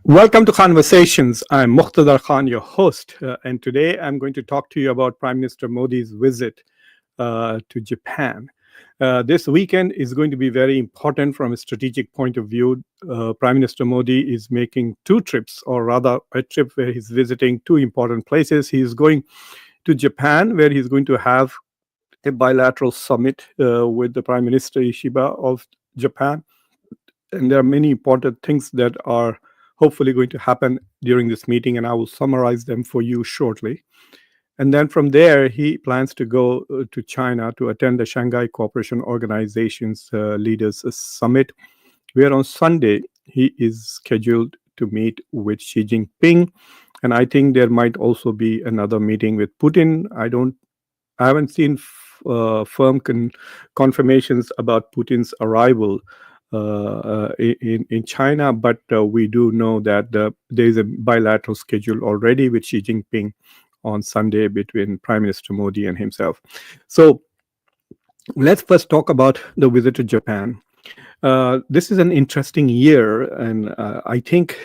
Welcome to Conversations. I'm Muqtadar Khan, your host, and today I'm going to talk to you about Prime Minister Modi's visit to Japan. This weekend is going to be very important from a strategic point of view. Prime Minister Modi is making two trips, or rather a trip where he's visiting two important places. He is going to Japan, where he's going to have a bilateral summit with the Prime Minister Ishiba of Japan. And there are many important things that are hopefully going to happen during this meeting, and I will summarize them for you shortly. And then from there, he plans to go to China to attend the Shanghai Cooperation Organization's Leaders Summit, where on Sunday he is scheduled to meet with Xi Jinping. And I think there might also be another meeting with Putin. I haven't seen firm confirmations about Putin's arrival in China, but we do know that there is a bilateral schedule already with Xi Jinping on Sunday between Prime Minister Modi and himself. So let's first talk about the visit to Japan. This is an interesting year, and I think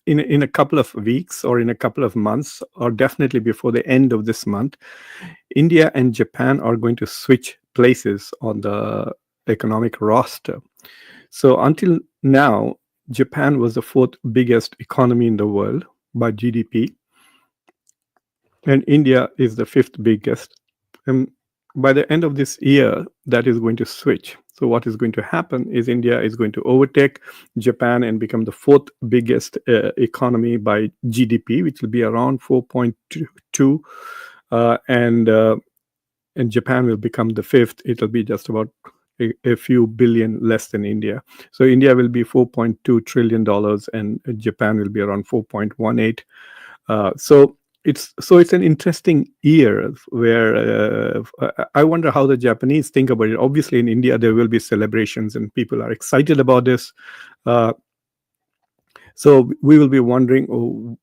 in a couple of weeks or in a couple of months, or definitely before the end of this month, India and Japan are going to switch places on the economic roster. So until now, Japan was the fourth biggest economy in the world by GDP, and India is the fifth biggest. And by the end of this year, that is going to switch. So what is going to happen is India is going to overtake Japan and become the fourth biggest economy by GDP, which will be around 4.2, and Japan will become the fifth. It'll be just about a few billion less than India. So India will be $4.2 trillion and Japan will be around 4.18. So it's an interesting year where I wonder how the Japanese think about it. Obviously, in India, there will be celebrations and people are excited about this. So we will be wondering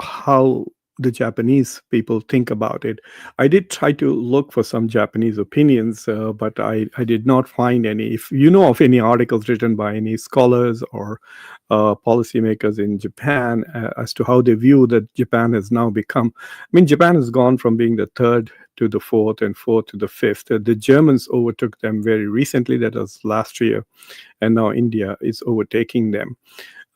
how the Japanese people think about it. I did try to look for some Japanese opinions, but I did not find any. If you know of any articles written by any scholars or policymakers in Japan as to how they view that Japan has now become, Japan has gone from being the third to the fourth and fourth to the fifth. The Germans overtook them very recently, that was last year, and now India is overtaking them.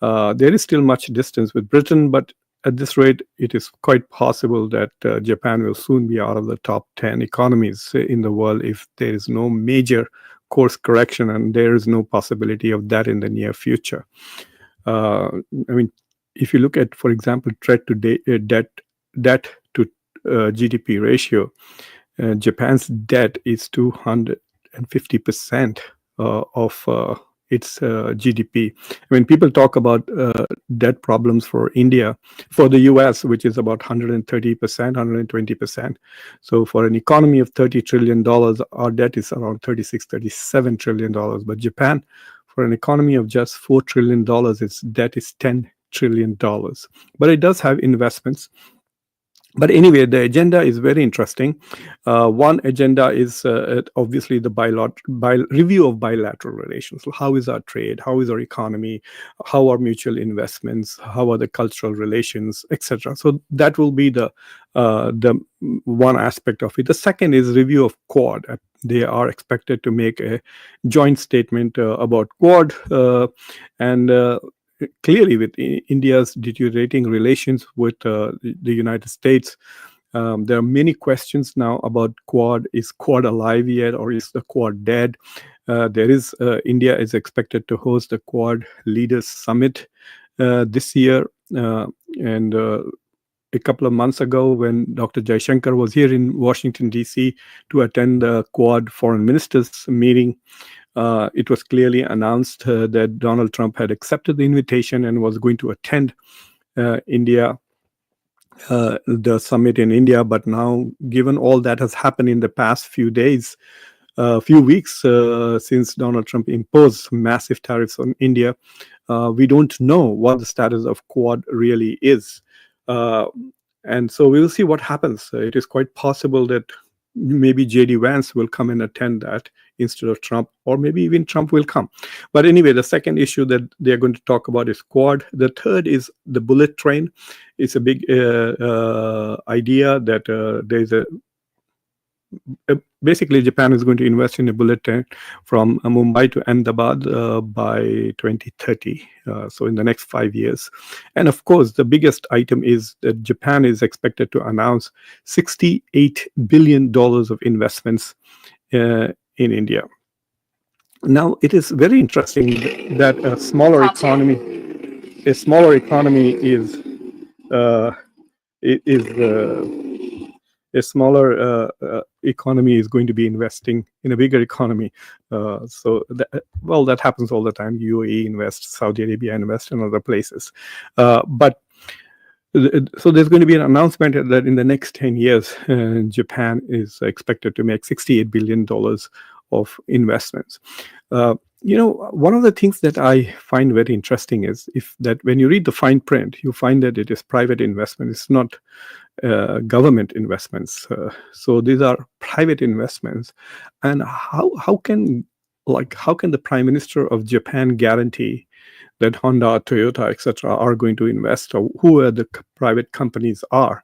There is still much distance with Britain, but at this rate, it is quite possible that Japan will soon be out of the top 10 economies in the world if there is no major course correction, and there is no possibility of that in the near future. If you look at, for example, debt to GDP ratio, Japan's debt is 250% of its GDP. People talk about debt problems for India, for the US, which is about 130%, 120%. So for an economy of $30 trillion, our debt is around $37 trillion. But Japan, for an economy of just $4 trillion, its debt is $10 trillion. But it does have investments. But anyway, the agenda is very interesting. One agenda is obviously the review of bilateral relations. How is our trade? How is our economy? How are mutual investments? How are the cultural relations, etc.? So that will be the one aspect of it. The second is review of Quad. They are expected to make a joint statement about Quad, and clearly, with India's deteriorating relations with the United States, there are many questions now about Quad. Is Quad alive yet, or is the Quad dead? India is expected to host the Quad Leaders Summit this year, and a couple of months ago, when Dr. Jaishankar was here in Washington, D.C. to attend the Quad Foreign Ministers meeting, it was clearly announced that Donald Trump had accepted the invitation and was going to attend the summit in India. But now, given all that has happened in the past few weeks, since Donald Trump imposed massive tariffs on India, we don't know what the status of Quad really is. And so we'll see what happens. It is quite possible that maybe JD Vance will come and attend that instead of Trump, or maybe even Trump will come. But anyway, the second issue that they're going to talk about is Quad. The third is the bullet train. It's a big idea that there's basically Japan is going to invest in a bullet train from Mumbai to Ahmedabad by 2030, so in the next 5 years. And of course, the biggest item is that Japan is expected to announce $68 billion of investments in India. Now, it is very interesting that a smaller economy is a smaller economy is going to be investing in a bigger economy. That happens all the time. UAE invests, Saudi Arabia invests, and other places. But so there's going to be an announcement that in the next 10 years, Japan is expected to make $68 billion of investments. One of the things that I find very interesting is that when you read the fine print, you find that it is private investment. It's not government investments. So these are private investments. And how can the Prime Minister of Japan guarantee that Honda, Toyota, etc. are going to invest, or who the private companies are?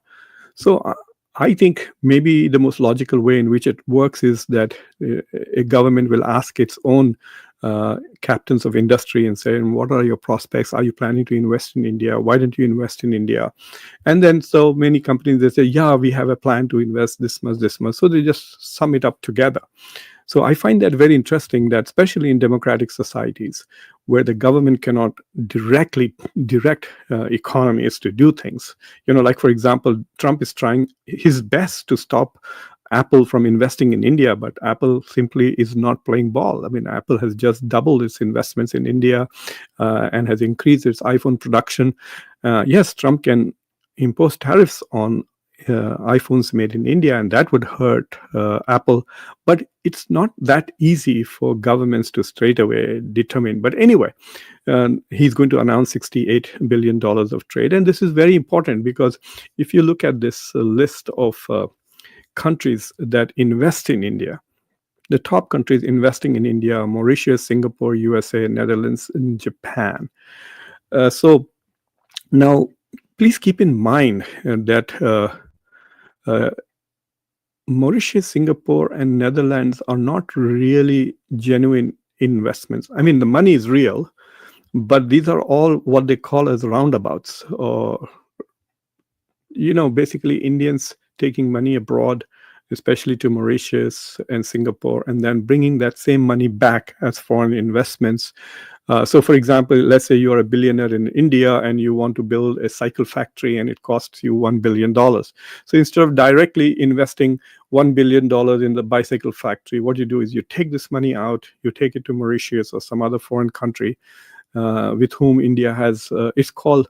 So I think maybe the most logical way in which it works is that a government will ask its own captains of industry and say, what are your prospects? Are you planning to invest in India? Why don't you invest in India? And then so many companies, they say, yeah, we have a plan to invest this much. So they just sum it up together. So I find that very interesting, that especially in democratic societies where the government cannot directly direct economies to do things, like, for example, Trump is trying his best to stop Apple from investing in India, but Apple simply is not playing ball. I mean, Apple has just doubled its investments in India and has increased its iPhone production. Yes, Trump can impose tariffs on iPhones made in India, and that would hurt Apple. But it's not that easy for governments to straight away determine. But anyway, he's going to announce $68 billion of trade. And this is very important because if you look at this list of countries that invest in India, the top countries investing in India are Mauritius, Singapore, USA, Netherlands, and Japan. So now, please keep in mind that Mauritius, Singapore, and Netherlands are not really genuine investments. I mean, the money is real, but these are all what they call as roundabouts, or basically Indians taking money abroad, especially to Mauritius and Singapore, and then bringing that same money back as foreign investments. So, for example, let's say you're a billionaire in India and you want to build a cycle factory and it costs you $1 billion. So instead of directly investing $1 billion in the bicycle factory, what you do is you take this money out, you take it to Mauritius or some other foreign country with whom India has, it's called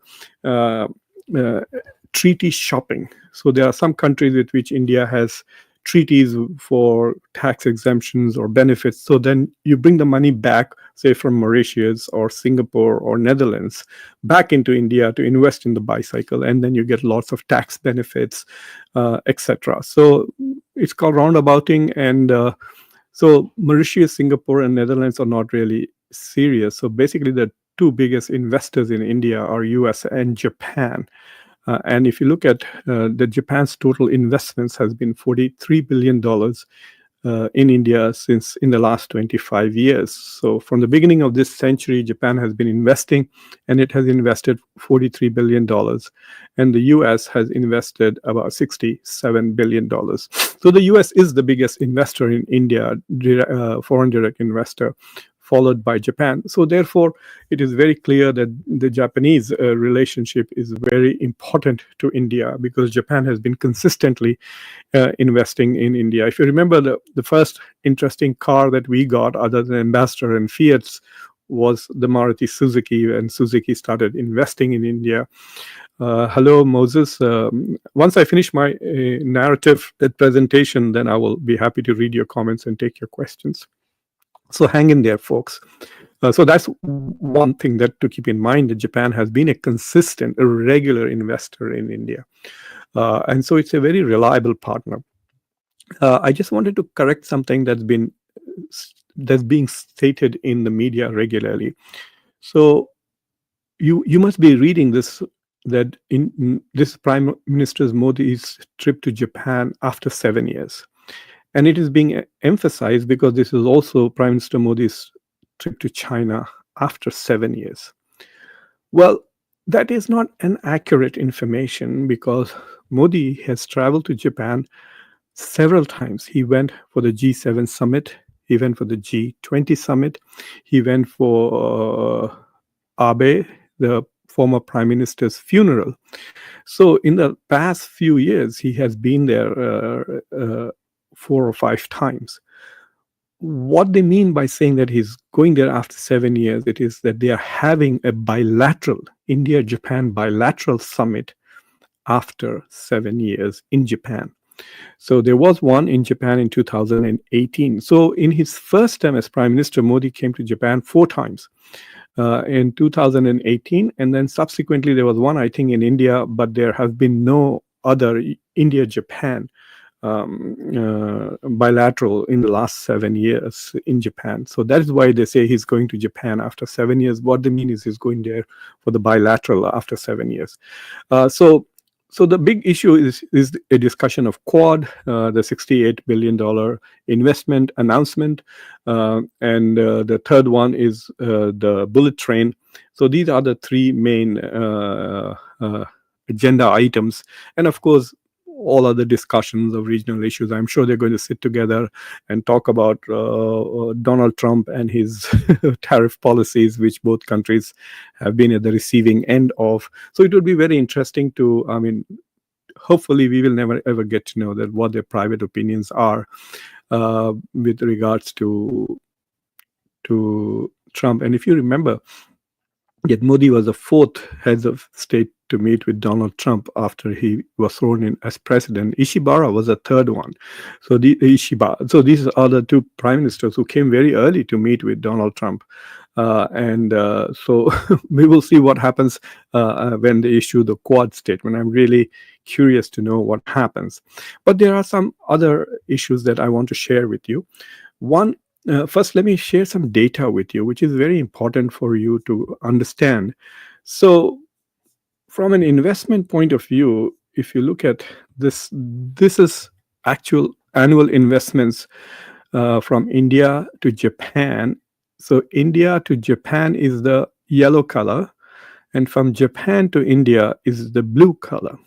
treaty shopping. So there are some countries with which India has treaties for tax exemptions or benefits. So then you bring the money back, say from Mauritius or Singapore or Netherlands, back into India to invest in the bicycle, and then you get lots of tax benefits, etc. So it's called roundabouting, and so Mauritius, Singapore, and Netherlands are not really serious. So basically, the two biggest investors in India are US and Japan. And if you look at the Japan's total investments has been $43 billion in India since in the last 25 years. So from the beginning of this century, Japan has been investing, and it has invested $43 billion. And the US has invested about $67 billion. So the US is the biggest investor in India, foreign direct investor, followed by Japan. So therefore, it is very clear that the Japanese relationship is very important to India, because Japan has been consistently investing in India. If you remember, the first interesting car that we got, other than Ambassador and Fiat's, was the Maruti Suzuki, and Suzuki started investing in India. Hello, Moses. Once I finish my narrative, that presentation, then I will be happy to read your comments and take your questions. So hang in there, folks. So that's one thing that to keep in mind, that Japan has been a consistent, a regular investor in India. And so it's a very reliable partner. I just wanted to correct something that's being stated in the media regularly. So you must be reading this, that in this Prime Minister Modi's trip to Japan after 7 years, and it is being emphasized because this is also Prime Minister Modi's trip to China after 7 years. Well, that is not an accurate information because Modi has traveled to Japan several times. He went for the G7 summit, he went for the G20 summit, he went for Abe, the former prime minister's funeral. So, in the past few years, he has been there 4 or 5 times. What they mean by saying that he's going there after 7 years, it is that they are having a bilateral India-Japan bilateral summit after 7 years in Japan. So there was one in Japan in 2018. So in his first term as Prime Minister, Modi came to Japan 4 times in 2018. And then subsequently, there was one, I think, in India, but there have been no other India-Japan bilateral in the last 7 years in Japan. So that is why they say he's going to Japan after 7 years. What they mean is he's going there for the bilateral after 7 years. So the big issue is a discussion of Quad, the $68 billion investment announcement, and the third one is the bullet train. So these are the three main agenda items, and of course, all other discussions of regional issues. I'm sure they're going to sit together and talk about Donald Trump and his tariff policies, which both countries have been at the receiving end of. So it would be very interesting to, I mean, hopefully we will never ever get to know that what their private opinions are with regards to Trump. And if you remember, yet Modi was the fourth head of state to meet with Donald Trump after he was sworn in as president. Ishibara was the third one. So these are the two prime ministers who came very early to meet with Donald Trump. So we will see what happens when they issue the Quad statement. I'm really curious to know what happens. But there are some other issues that I want to share with you. One, first, let me share some data with you, which is very important for you to understand. So, from an investment point of view, if you look at this, this is actual annual investments from India to Japan. So, India to Japan is the yellow color, and from Japan to India is the blue color.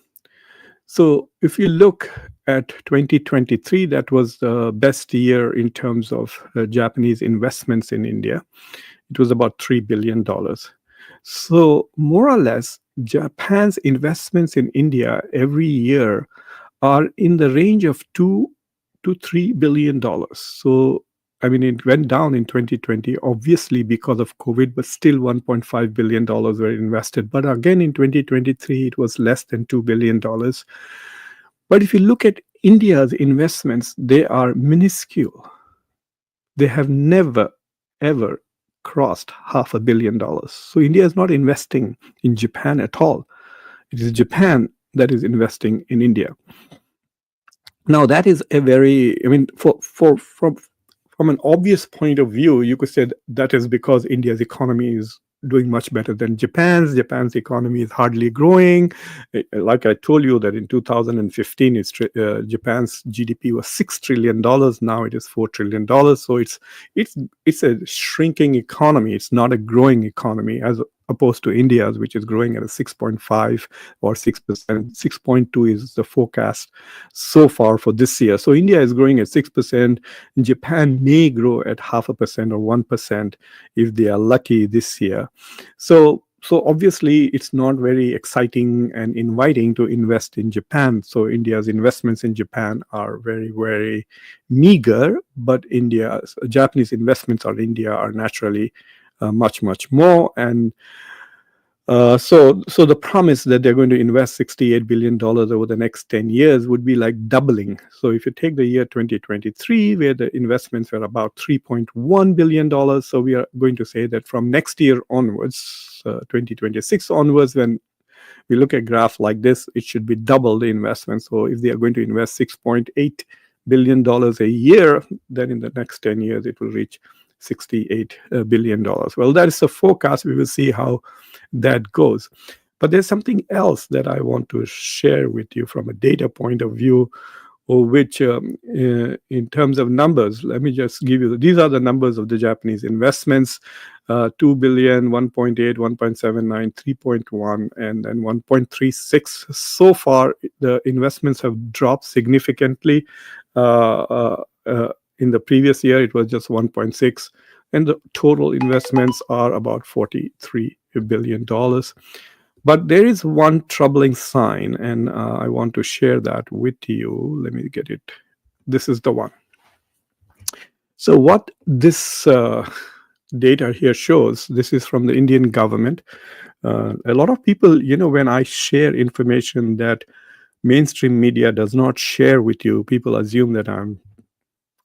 So if you look at 2023, that was the best year in terms of Japanese investments in India. It was about $3 billion. So more or less, Japan's investments in India every year are in the range of $2 to $3 billion. So I mean, it went down in 2020, obviously because of COVID, but still $1.5 billion were invested. But again, in 2023, it was less than $2 billion. But if you look at India's investments, they are minuscule. They have never, ever crossed $500 million. So India is not investing in Japan at all. It is Japan that is investing in India. Now, that is a very, I mean, from an obvious point of view, you could say that is because India's economy is doing much better than Japan's. Japan's economy is hardly growing. Like I told you that in 2015, Japan's GDP was $6 trillion. Now it is $4 trillion. So it's a shrinking economy. It's not a growing economy as opposed to India's, which is growing at a 6.5 or 6%. 6.2 is the forecast so far for this year. So India is growing at 6%. Japan may grow at 0.5% or 1% if they are lucky this year. So obviously, it's not very exciting and inviting to invest in Japan. So India's investments in Japan are very, very meager, but Japanese investments in India are naturally much, much more. And so the promise that they're going to invest $68 billion over the next 10 years would be like doubling. So if you take the year 2023, where the investments were about $3.1 billion, so we are going to say that from next year onwards, 2026 onwards, when we look at a graph like this, it should be double the investment. So if they are going to invest $6.8 billion dollars a year, then in the next 10 years it will reach $68 billion. Well, that is a forecast. We will see how that goes. But there's something else that I want to share with you from a data point of view, or which, in terms of numbers, let me just give you, these are the numbers of the Japanese investments: 2 billion, 1.8, 1.79, 3.1, and then 1.36. So far, the investments have dropped significantly. In the previous year, it was just 1.6, and the total investments are about $43 billion. But there is one troubling sign, and I want to share that with you. Let me get it. This is the one. So what this data here shows, this is from the Indian government. A lot of people, when I share information that mainstream media does not share with you, people assume that I'm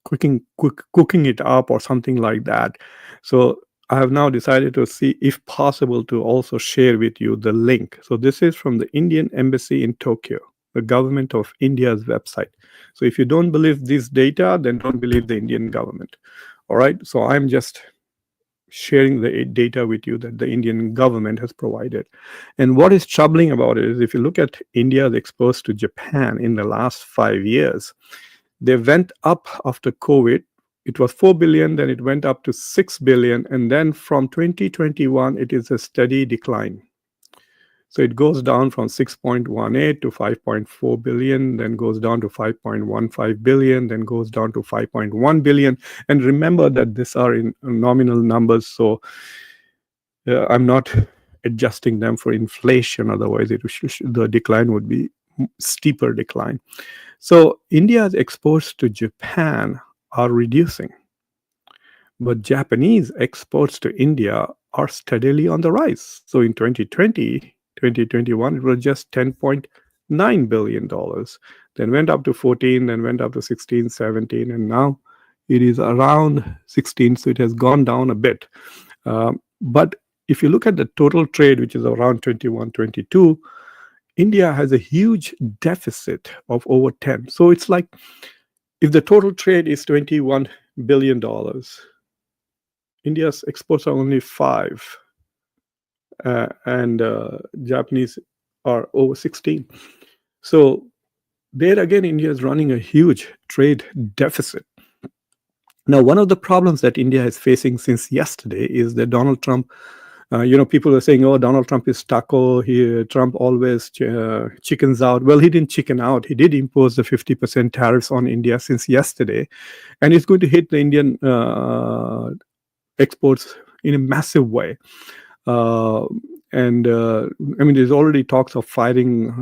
cooking it up or something like that. So I have now decided to see if possible to also share with you the link. So this is from the Indian Embassy in Tokyo, the government of India's website. So if you don't believe this data, then don't believe the Indian government. All right. So I'm just sharing the data with you that the Indian government has provided. And what is troubling about it is, if you look at India's exposed to Japan in the last 5 years, they went up after COVID. It was 4 billion, then it went up to 6 billion, and then from 2021 it is a steady decline. So it goes down from 6.18 to 5.4 billion, then goes down to 5.15 billion, then goes down to 5.1 billion. And remember that these are in nominal numbers, so I'm not adjusting them for inflation. Otherwise, the decline would be steeper decline. So India's exports to Japan are reducing, but Japanese exports to India are steadily on the rise. So in 2020, 2021, it was just $10.9 billion. Then went up to 14, then went up to 16, 17, and now it is around 16. So it has gone down a bit. But if you look at the total trade, which is around 21, 22, India has a huge deficit of over 10. So it's like, if the total trade is $21 billion, India's exports are only 5, and Japanese are over 16. So there again, India is running a huge trade deficit. Now, one of the problems that India is facing since yesterday is that Donald Trump, people are saying, oh, Donald Trump is stuck. Oh, Trump always chickens out. Well, he didn't chicken out. He did impose the 50% tariffs on India since yesterday. And it's going to hit the Indian exports in a massive way. There's already talks of firing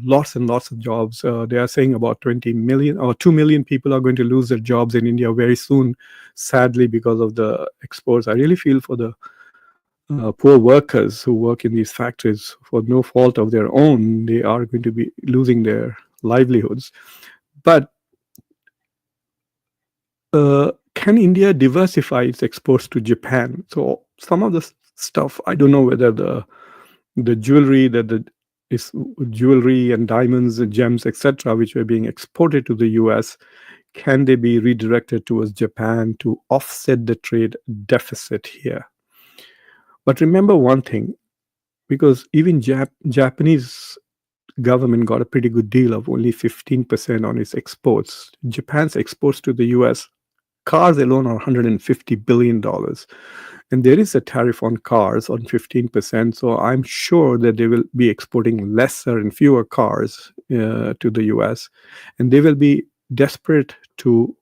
lots and lots of jobs. They are saying about 20 million or 2 million people are going to lose their jobs in India very soon, sadly, because of the exports. I really feel for the poor workers who work in these factories for no fault of their own. They are going to be losing their livelihoods. But can India diversify its exports to Japan? So some of the stuff, I don't know whether the jewelry is jewelry and diamonds and gems, etc., which were being exported to the US, can they be redirected towards Japan to offset the trade deficit here? But remember one thing, because even Japanese government got a pretty good deal of only 15% on its exports. Japan's exports to the US, cars alone are $150 billion. And there is a tariff on cars on 15%. So I'm sure that they will be exporting lesser and fewer cars to the US. And they will be desperate to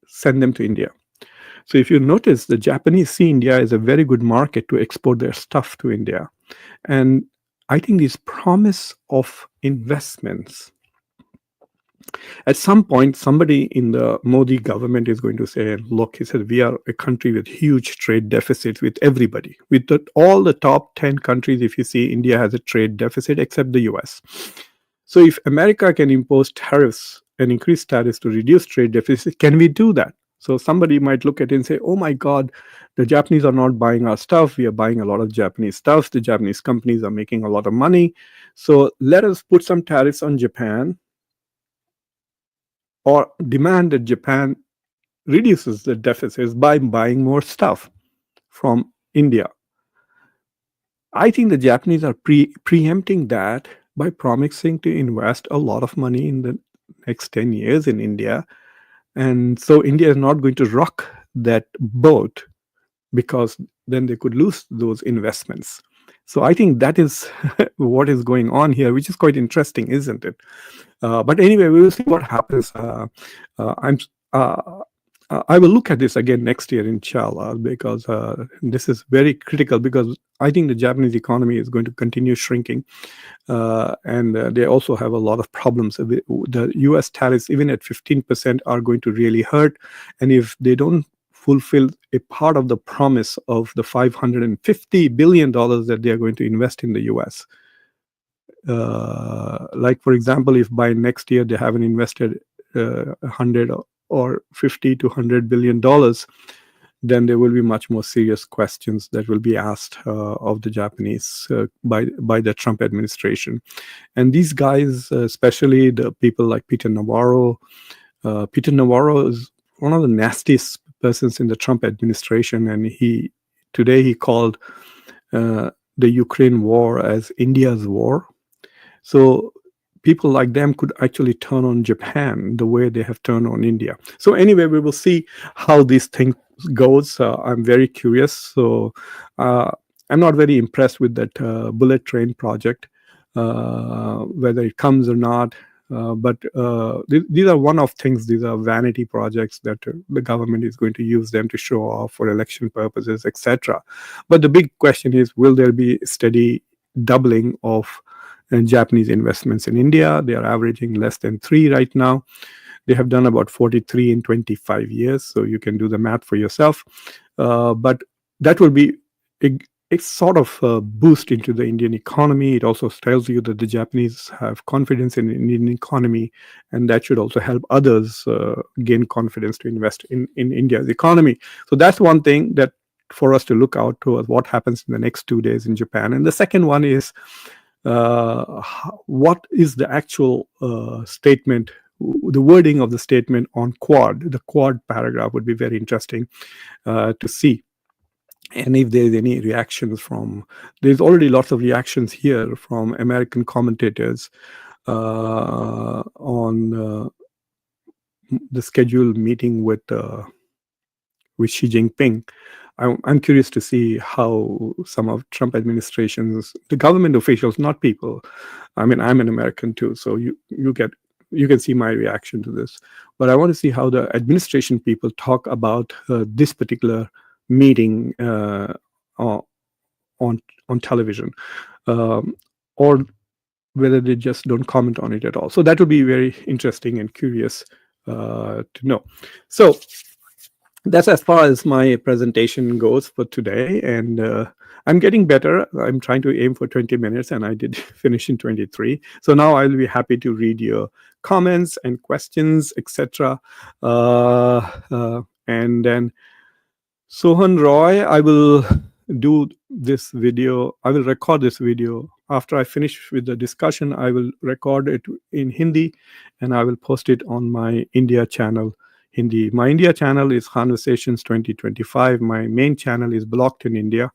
send them to India. So if you notice, the Japanese see India as a very good market to export their stuff to India. And I think this promise of investments, at some point, somebody in the Modi government is going to say, look, he said, we are a country with huge trade deficits with everybody. With all the top 10 countries, if you see, India has a trade deficit except the US. So if America can impose tariffs and increase tariffs to reduce trade deficit, can we do that? So somebody might look at it and say, oh my God, the Japanese are not buying our stuff. We are buying a lot of Japanese stuff. The Japanese companies are making a lot of money. So let us put some tariffs on Japan or demand that Japan reduces the deficits by buying more stuff from India. I think the Japanese are preempting that by promising to invest a lot of money in the next 10 years in India. And so India is not going to rock that boat because then they could lose those investments. So I think that is what is going on here, which is quite interesting, isn't it? But anyway, we will see what happens. I'm. I will look at this again next year, inshallah, because this is very critical. Because I think the Japanese economy is going to continue shrinking, and they also have a lot of problems. The U.S. tariffs, even at 15%, are going to really hurt, and if they don't fulfill a part of the promise of the $550 billion that they are going to invest in the U.S. Like, for example, if by next year they haven't invested 100 or 50 to $100 billion, then there will be much more serious questions that will be asked of the Japanese by the Trump administration. And these guys, especially the people like Peter Navarro is one of the nastiest persons in the Trump administration, and today he called the Ukraine war as India's war. So people like them could actually turn on Japan the way they have turned on India. So anyway, we will see how this thing goes. I'm very curious. So I'm not very impressed with that bullet train project, whether it comes or not. But these are one-off things. These are vanity projects that the government is going to use them to show off for election purposes, etc. But the big question is, will there be steady doubling of Japanese investments in India? They are averaging less than 3 right now. They have done about 43 in 25 years. So you can do the math for yourself. But that will be a sort of boost into the Indian economy. It also tells you that the Japanese have confidence in the Indian economy, and that should also help others gain confidence to invest in India's economy. So that's one thing that for us to look out to, what happens in the next 2 days in Japan. And the second one is, what is the actual statement, the wording of the statement on Quad? The Quad paragraph would be very interesting to see. And if there's any reactions there's already lots of reactions here from American commentators on the scheduled meeting with Xi Jinping. I'm curious to see how some of Trump administration's, the government officials, not people. I mean, I'm an American too, so you can see my reaction to this. But I want to see how the administration people talk about this particular meeting on television, or whether they just don't comment on it at all. So that would be very interesting and curious to know. So that's as far as my presentation goes for today, and I'm getting better. I'm trying to aim for 20 minutes, and I did finish in 23. So now I'll be happy to read your comments and questions, etc. And then Sohan Roy, I will do this video. I will record this video. After I finish with the discussion, I will record it in Hindi, and I will post it on my India channel. Hindi. My India channel is Conversations 2025. My main channel is blocked in India.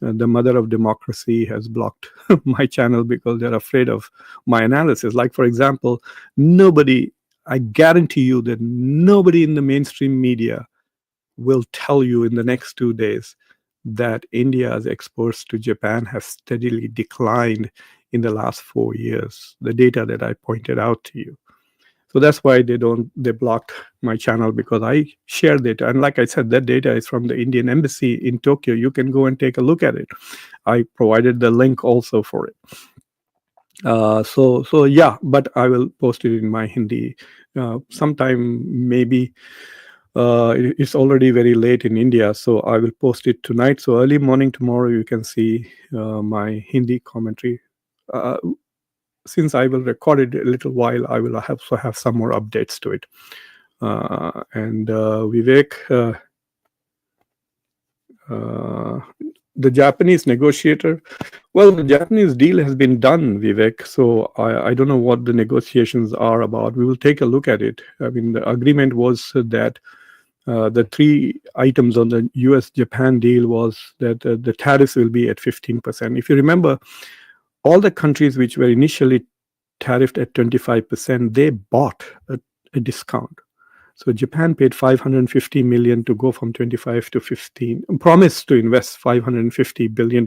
The mother of democracy has blocked my channel because they're afraid of my analysis. Like, for example, I guarantee you that nobody in the mainstream media will tell you in the next 2 days that India's exports to Japan have steadily declined in the last 4 years. The data that I pointed out to you. So that's why they blocked my channel, because I share data. And like I said, that data is from the Indian embassy in Tokyo. You can go and take a look at it. I provided the link also for it. So yeah, but I will post it in my Hindi sometime, maybe. It's already very late in India, so I will post it tonight. So early morning tomorrow, you can see my Hindi commentary. Since I will record it a little while, I will also have some more updates to it. And Vivek, The Japanese negotiator. Well, the Japanese deal has been done, Vivek. So I don't know what the negotiations are about. We will take a look at it. I mean, the agreement was that the three items on the US Japan deal was that the tariffs will be at 15%. If you remember, all the countries which were initially tariffed at 25%, they bought a discount. So Japan paid 550 million to go from 25 to 15, promised to invest $550 billion,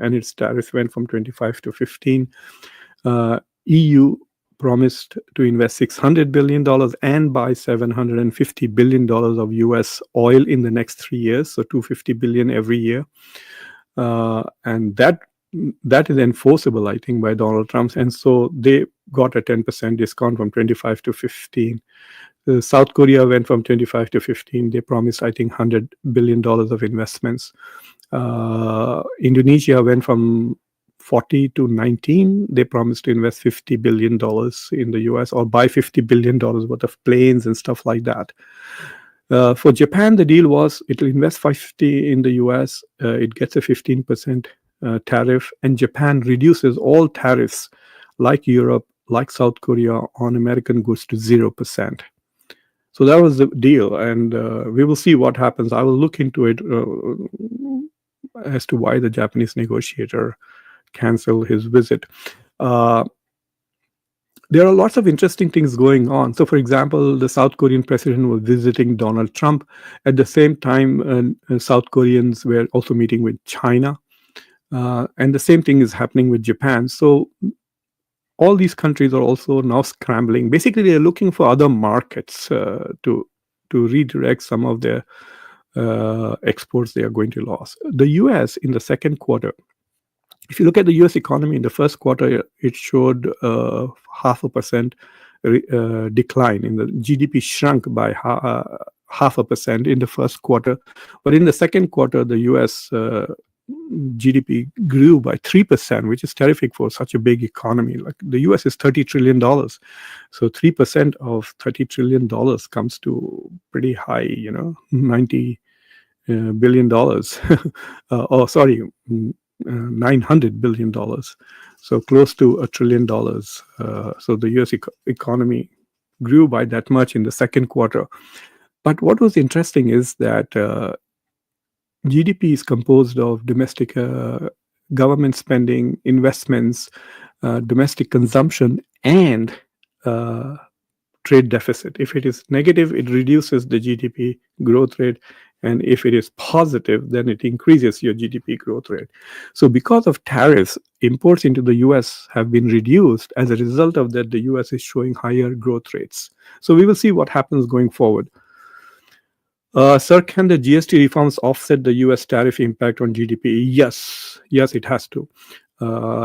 and its tariff went from 25 to 15. EU promised to invest $600 billion and buy $750 billion of US oil in the next 3 years, so 250 billion every year. And that is enforceable, I think, by Donald Trump. And so they got a 10% discount from 25 to 15. South Korea went from 25 to 15. They promised, I think, $100 billion of investments. Indonesia went from 40 to 19. They promised to invest $50 billion in the US or buy $50 billion worth of planes and stuff like that. For Japan, the deal was it will invest 50 in the US. It gets a 15% tariff, and Japan reduces all tariffs, like Europe, like South Korea, on American goods to 0%. So that was the deal, and we will see what happens. I will look into it as to why the Japanese negotiator canceled his visit. There are lots of interesting things going on. So, for example, the South Korean president was visiting Donald Trump. At the same time, South Koreans were also meeting with China. And the same thing is happening with Japan. So all these countries are also now scrambling. Basically, they're looking for other markets to redirect some of their exports they are going to lose. The US in the second quarter, if you look at the US economy in the first quarter, it showed 0.5% decline. In the GDP shrunk by 0.5% in the first quarter. But in the second quarter, the US GDP grew by 3%, which is terrific for such a big economy. Like the US is $30 trillion. So 3% of $30 trillion comes to pretty high, $90 billion. $900 billion. So close to $1 trillion. So the US economy grew by that much in the second quarter. But what was interesting is that GDP is composed of domestic government spending, investments, domestic consumption, and trade deficit. If it is negative, it reduces the GDP growth rate. And if it is positive, then it increases your GDP growth rate. So because of tariffs, imports into the US have been reduced. As a result of that, the US is showing higher growth rates. So we will see what happens going forward. Sir, can the GST reforms offset the US tariff impact on GDP? Yes, it has to.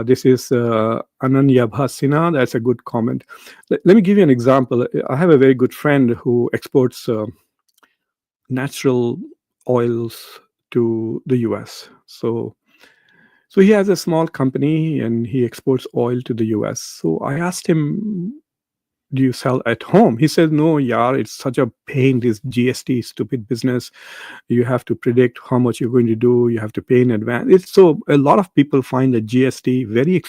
This is Ananya Bhasina. That's a good comment. Let me give you an example. I have a very good friend who exports natural oils to the US. So he has a small company and he exports oil to the US. So I asked him, do you sell at home? He said, no, yeah, it's such a pain, this GST, stupid business. You have to predict how much you're going to do. You have to pay in advance. So a lot of people find the GST very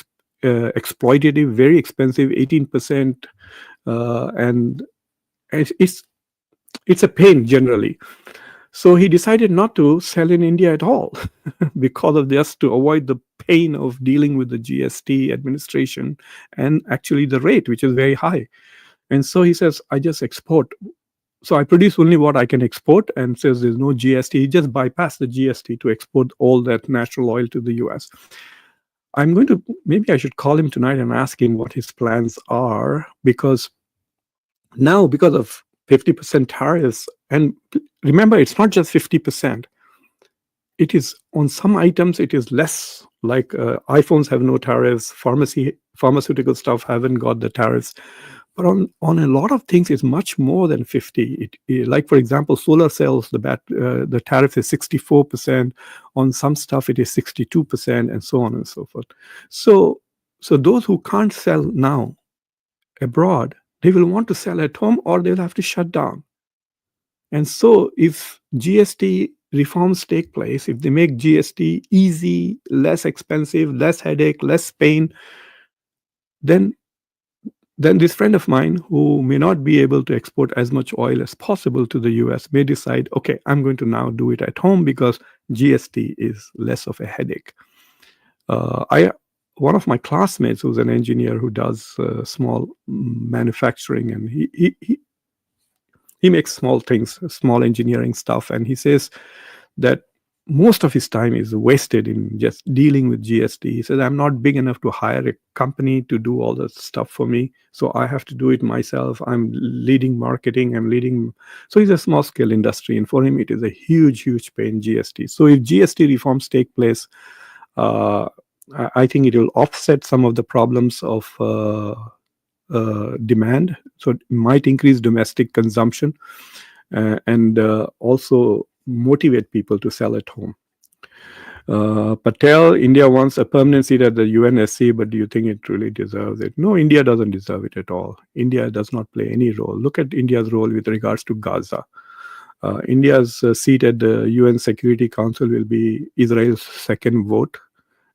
exploitative, very expensive, 18%. And it's a pain generally. So he decided not to sell in India at all because of just to avoid the pain of dealing with the GST administration and actually the rate, which is very high. And so he says, I just export. So I produce only what I can export, and says there's no GST. He just bypassed the GST to export all that natural oil to the US. Maybe I should call him tonight and ask him what his plans are, because now, because of 50% tariffs, and remember, it's not just 50%. It is on some items, it is less. Like iPhones have no tariffs, pharmaceutical stuff haven't got the tariffs. But on a lot of things, it's much more than 50. Like, for example, solar cells, the tariff is 64%. On some stuff, it is 62%, and so on and so forth. So those who can't sell now abroad, they will want to sell at home, or they'll have to shut down. And so if GST reforms take place, if they make GST easy, less expensive, less headache, less pain, then this friend of mine who may not be able to export as much oil as possible to the US may decide, okay, I'm going to now do it at home because GST is less of a headache. I One of my classmates who's an engineer who does small manufacturing, and he makes small things, small engineering stuff, and he says that most of his time is wasted in just dealing with GST. He says, I'm not big enough to hire a company to do all that stuff for me, so I have to do it myself. I'm leading marketing, I'm leading. So he's a small scale industry, and for him, it is a huge, huge pain, GST. So if GST reforms take place, uh, I think it will offset some of the problems of demand. So it might increase domestic consumption and also motivate people to sell at home. Patel, India wants a permanent seat at the UNSC, but do you think it really deserves it? No, India doesn't deserve it at all. India does not play any role. Look at India's role with regards to Gaza. India's seat at the UN Security Council will be Israel's second vote.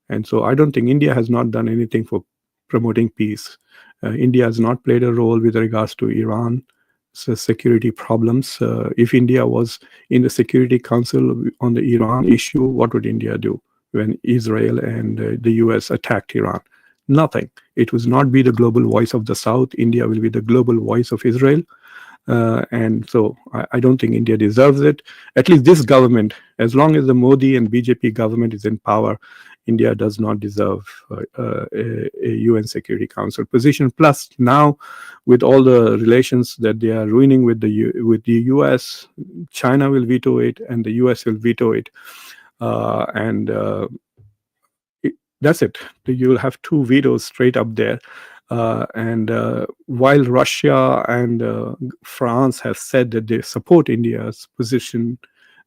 And so I don't think India has not done anything for promoting peace. India has not played a role with regards to Iran security problems. If India was in the Security Council on the Iran issue, what would India do when Israel and the US attacked Iran? Nothing. It would not be the global voice of the South. India will be the global voice of Israel. And so I don't think India deserves it. At least this government, as long as the Modi and BJP government is in power, India does not deserve a UN Security Council position. Plus, now with all the relations that they are ruining with the US, China will veto it, and the US will veto it, that's it. You will have two vetoes straight up there. While Russia and France have said that they support India's position,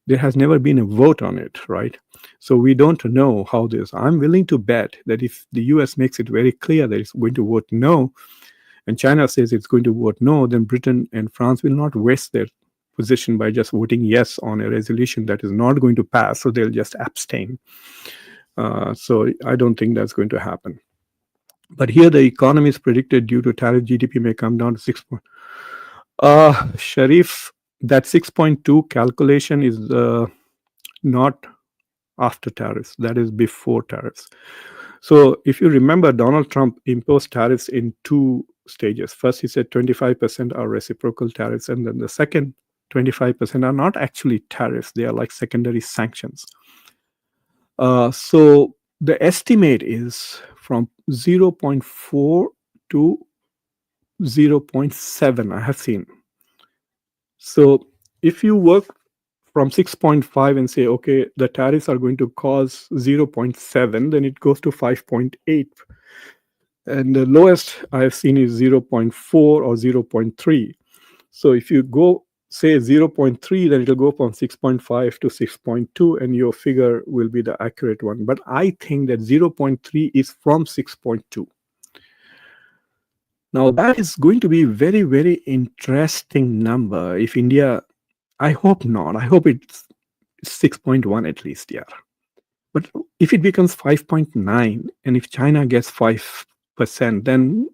there has never been a vote on it, right? So we don't know how this. I'm willing to bet that if the US makes it very clear that it's going to vote no, and China says it's going to vote no, then Britain and France will not waste their position by just voting yes on a resolution that is not going to pass. So they'll just abstain. So I don't think that's going to happen. But here the economy is predicted due to tariff GDP may come down to 6. Sharif, that 6.2 calculation is not after tariffs. That is before tariffs. So if you remember, Donald Trump imposed tariffs in two stages. First, he said 25% are reciprocal tariffs, and then the second 25% are not actually tariffs. They are like secondary sanctions. So the estimate is from 0.4 to 0.7, I have seen. So if you work from 6.5 and say, okay, the tariffs are going to cause 0.7, then it goes to 5.8. And the lowest I have seen is 0.4 or 0.3. So if you go say 0.3, then it'll go from 6.5 to 6.2, and your figure will be the accurate one. But I think that 0.3 is from 6.2. Now, that is going to be very, very interesting number. If India, I hope not. I hope it's 6.1 at least, yeah. But if it becomes 5.9, and if China gets 5%, then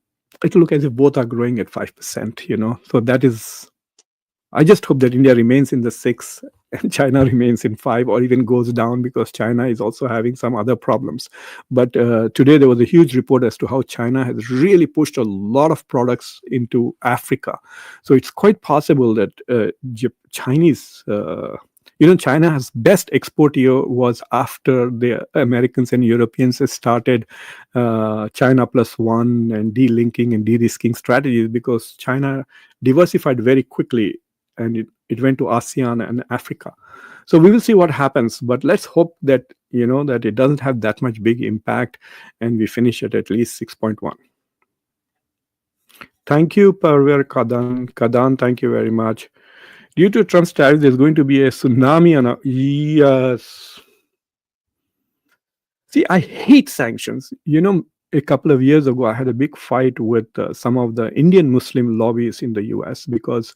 it'll look as if both are growing at 5%, So that is, I just hope that India remains in the 6 and China remains in 5, or even goes down, because China is also having some other problems. But today there was a huge report as to how China has really pushed a lot of products into Africa. So it's quite possible that Chinese, China's best export year was after the Americans and Europeans started China plus one and delinking and de-risking strategies, because China diversified very quickly, and it went to ASEAN and Africa. So we will see what happens, but let's hope that that it doesn't have that much big impact, and we finish at least 6.1. Thank you, Parver Kadan. Kadan, thank you very much. Due to Trump's tariffs, there's going to be a tsunami on yes. See, I hate sanctions. a couple of years ago, I had a big fight with some of the Indian Muslim lobbyists in the US because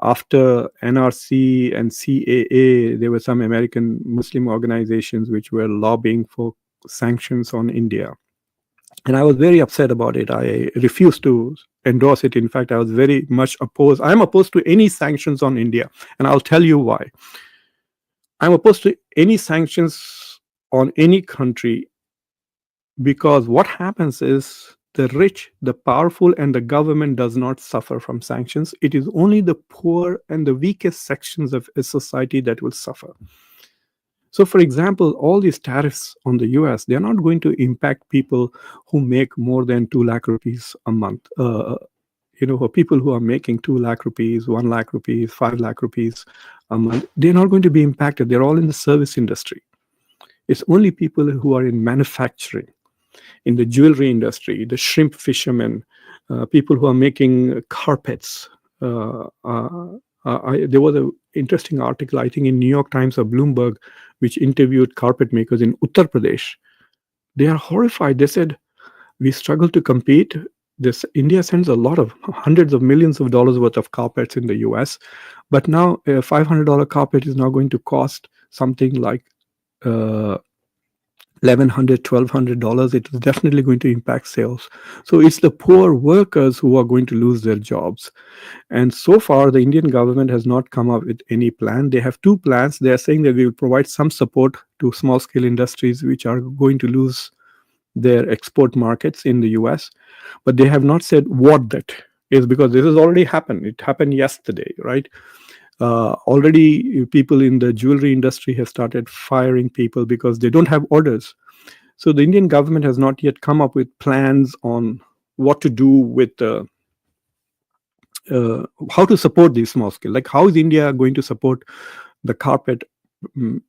after NRC and CAA, there were some American Muslim organizations which were lobbying for sanctions on India. And I was very upset about it. I refused to endorse it. In fact, I was very much opposed. I'm opposed to any sanctions on India. And I'll tell you why. I'm opposed to any sanctions on any country because what happens is the rich, the powerful, and the government does not suffer from sanctions. It is only the poor and the weakest sections of a society that will suffer. So, for example, all these tariffs on the US, they're not going to impact people who make more than 2 lakh rupees a month. For people who are making 2 lakh rupees, 1 lakh rupees, 5 lakh rupees a month, they're not going to be impacted. They're all in the service industry. It's only people who are in manufacturing, in the jewelry industry, the shrimp fishermen, people who are making carpets. There was an interesting article, I think, in New York Times or Bloomberg, which interviewed carpet makers in Uttar Pradesh. They are horrified. They said, we struggle to compete. India sends a lot of hundreds of millions of dollars worth of carpets in the US, but now a $500 carpet is now going to cost something like $1,100, $1,200. It is definitely going to impact sales. So it's the poor workers who are going to lose their jobs. And so far, the Indian government has not come up with any plan. They have 2 plans. They are saying that we will provide some support to small-scale industries which are going to lose their export markets in the US. But they have not said what that is, because this has already happened. It happened yesterday, right? Already people in the jewelry industry have started firing people because they don't have orders. So the Indian government has not yet come up with plans on what to do with how to support these small scale. Like, how is India going to support the carpet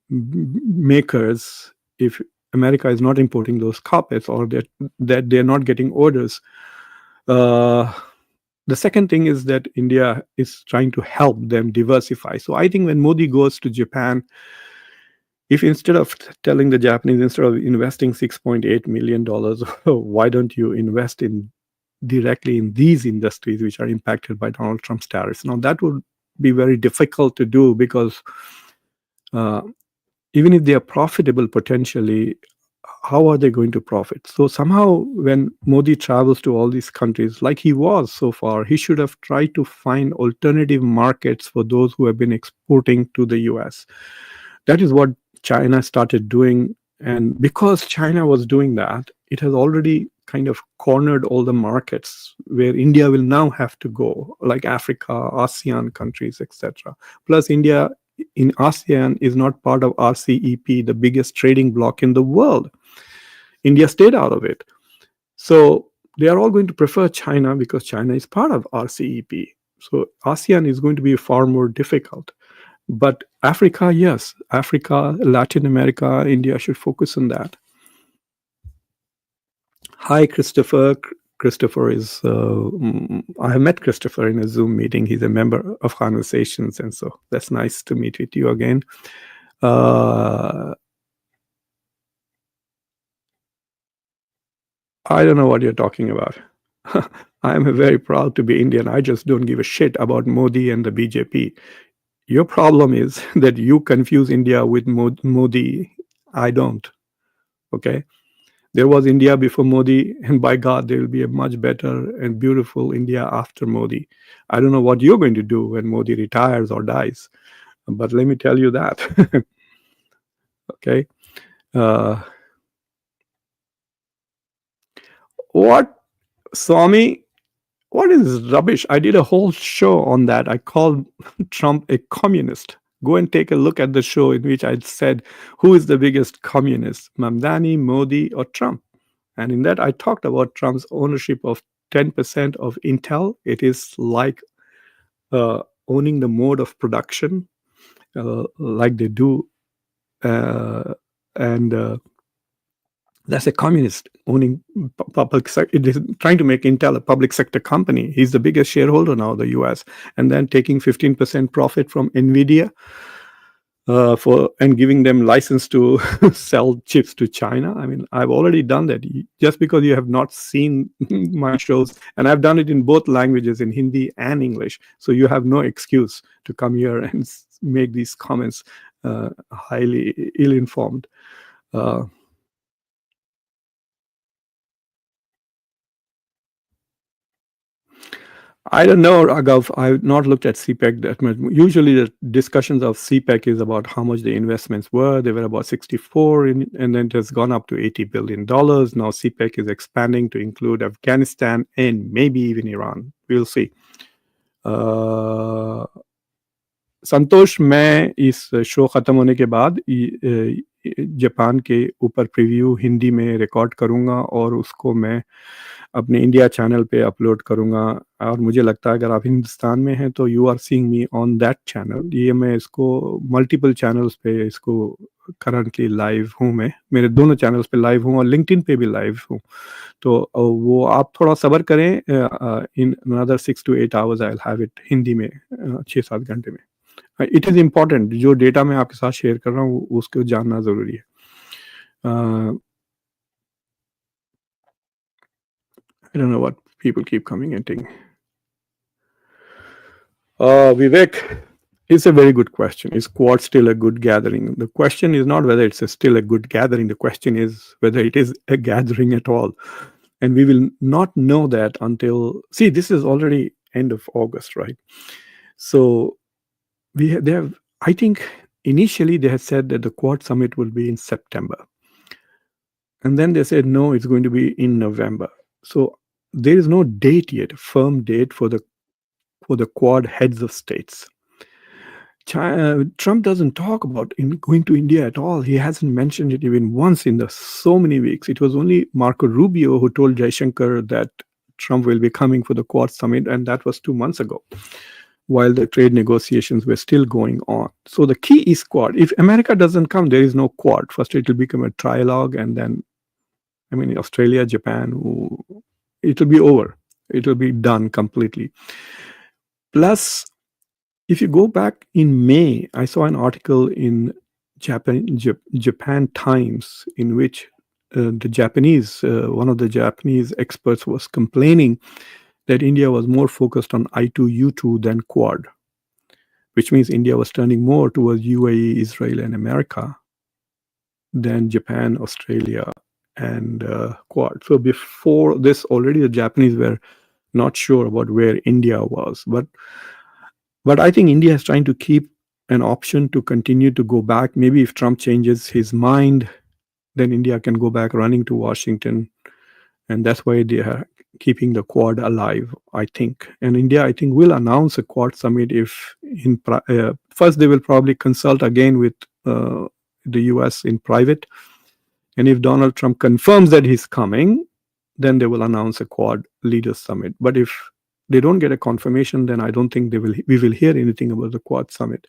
makers if America is not importing those carpets, or that they're not getting orders? The second thing is that India is trying to help them diversify. So I think when Modi goes to Japan, if instead of telling the Japanese, instead of investing $6.8 million, why don't you invest directly in these industries which are impacted by Donald Trump's tariffs? Now, that would be very difficult to do because even if they are profitable potentially, how are they going to profit? So somehow when Modi travels to all these countries, like he was so far, he should have tried to find alternative markets for those who have been exporting to the US. That is what China started doing. And because China was doing that, it has already kind of cornered all the markets where India will now have to go, like Africa, ASEAN countries, etc. Plus, India in ASEAN is not part of RCEP, the biggest trading bloc in the world. India stayed out of it. So they are all going to prefer China because China is part of RCEP. So ASEAN is going to be far more difficult. But Africa, yes, Africa, Latin America, India should focus on that. Hi, Christopher. Christopher is, I have met Christopher in a Zoom meeting. He's a member of Conversations, and so that's nice to meet with you again. I don't know what you're talking about. I'm very proud to be Indian. I just don't give a shit about Modi and the BJP. Your problem is that you confuse India with Modi. I don't. Okay? There was India before Modi, and by God, there will be a much better and beautiful India after Modi. I don't know what you're going to do when Modi retires or dies, but let me tell you that. Okay? What, Swami? What is rubbish? I did a whole show on that. I called Trump a communist. Go and take a look at the show in which I said, who is the biggest communist, Mamdani, Modi, or Trump? And in that, I talked about Trump's ownership of 10% of Intel. It is like owning the mode of production, like they do. And that's a communist owning public sector. It is trying to make Intel a public sector company. He's the biggest shareholder now, the US, and then taking 15% profit from NVIDIA. for and giving them license to sell chips to China. I mean, I've already done that. Just because you have not seen my shows, and I've done it in both languages, in Hindi and English, so you have no excuse to come here and make these comments highly ill-informed. Uh, I don't know, Raghav. I've not looked at CPEC that much. Usually, the discussions of CPEC is about how much the investments were. They were about 64, and then it has gone up to $80 billion. Now, CPEC is expanding to include Afghanistan and maybe even Iran. We'll see. Uh, संतोष, मैं इस show ख़त्म होने के बाद Japan के ऊपर preview Hindi में record करूँगा और उसको मैं अपने इंडिया चैनल पे अपलोड करूँगा। और मुझे लगता है अगर आप हिंदुस्तान में हैं तो you are seeing me on that channel. ये मैं इसको मल्टीपल चैनल्स पे इसको करंटली लाइव हूँ। मैं मेरे दोनों चैनल्स पे लाइव हूँ और लिंक्डइन पे भी लाइव हूँ। तो वो आप थोड़ा सब्र करें। In another 6 to 8 hours I will have it Hindi में 6-7 घंटे में। It is important. जो डेटा मैं आपके साथ शेयर कर रहा हूँ उसको जानना ज़रूरी है। I don't know what people keep coming and taking. Vivek, it's a very good question. Is Quad still a good gathering? The question is not whether it's still a good gathering. The question is whether it is a gathering at all. And we will not know that until, see, this is already end of August, right? So they have, I think initially they had said that the Quad summit will be in September. And then they said, no, it's going to be in November. So there is no date yet, a firm date for the Quad heads of states. Trump doesn't talk about going to India at all. He hasn't mentioned it even once in the so many weeks. It was only Marco Rubio who told Jaishankar that Trump will be coming for the Quad summit, and that was 2 months ago, while the trade negotiations were still going on. So the key is Quad. If America doesn't come, there is no Quad. First, it will become a trilogue, and then, I mean, Australia, Japan, it will be over. It will be done completely. Plus, if you go back in May, I saw an article in Japan Times in which one of the Japanese experts was complaining that India was more focused on I2U2 than Quad, which means India was turning more towards UAE, Israel, and America than Japan, Australia, and Quad. So before this, already the Japanese were not sure about where India was. But I think India is trying to keep an option to continue to go back. Maybe if Trump changes his mind, then India can go back running to Washington. And that's why they are keeping the Quad alive, I think. And India, I think, will announce a Quad summit if first they will probably consult again with the US in private. And if Donald Trump confirms that he's coming, then they will announce a Quad leaders summit. But if they don't get a confirmation, then I don't think we will hear anything about the Quad summit.